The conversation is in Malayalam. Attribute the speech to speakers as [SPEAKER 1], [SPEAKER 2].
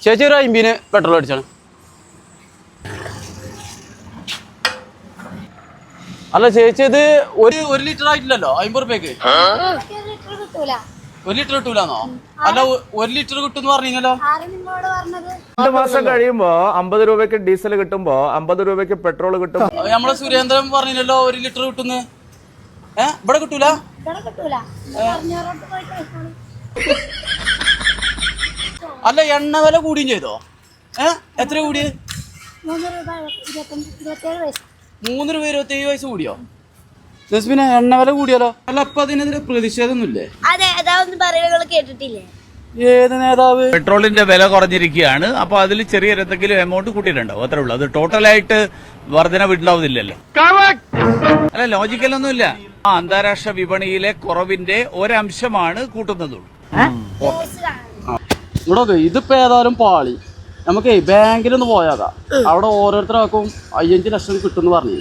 [SPEAKER 1] ചേച്ചി ഒരു 50 പെട്രോൾ അടിച്ചാണ്. അല്ല ചേച്ചി ഇത് ഒരു ലിറ്റർ ആയിട്ടില്ലല്ലോ 50 റുപ്യക്ക്. 1 ലിറ്റർ കിട്ടൂലാന്നോ? അല്ല 1 ലിറ്റർ കിട്ടും പറഞ്ഞല്ലോ.
[SPEAKER 2] 2 മാസം കഴിയുമ്പോ 50 രൂപയ്ക്ക് ഡീസൽ കിട്ടുമ്പോ 50 രൂപയ്ക്ക് പെട്രോൾ കിട്ടും.
[SPEAKER 1] നമ്മളെ സുരേന്ദ്രൻ പറഞ്ഞല്ലോ 1 ലിറ്റർ കിട്ടുന്നു. ഇവിടെ കിട്ടൂല. അല്ല എണ്ണ വില കൂടിയും ചെയ്തോ? എത്ര കൂടി? 3 രൂപ 27 പൈസ കൂടിയോ? ജസ്മിനെ എണ്ണ വില കൂടിയാലോ? അല്ല അപ്പൊ അതിനെതിരെ പ്രതിഷേധമൊന്നുമില്ലേ? ഏത് നേതാവ്?
[SPEAKER 3] പെട്രോളിന്റെ വില കുറഞ്ഞിരിക്കുകയാണ്. അപ്പൊ അതിൽ ചെറിയ എന്തെങ്കിലും എമൗണ്ട് കൂട്ടിയിട്ടുണ്ടാവും, അത്രേ ഉള്ളൂ. അത് ടോട്ടലായിട്ട് വർധനവ് ഉണ്ടാവുന്നില്ലല്ലോ. അല്ല ലോജിക്കലൊന്നുമില്ല. അന്താരാഷ്ട്ര വിപണിയിലെ കുറവിന്റെ ഒരംശമാണ് കൂട്ടുന്നതുള്ളൂ.
[SPEAKER 1] ഇവിടെ ഇതിപ്പോ ഏതായാലും പാളി. നമുക്ക് ബാങ്കിലൊന്ന് പോയാതാ. അവിടെ ഓരോരുത്തർക്കും 5 ലക്ഷം കിട്ടും പറഞ്ഞു.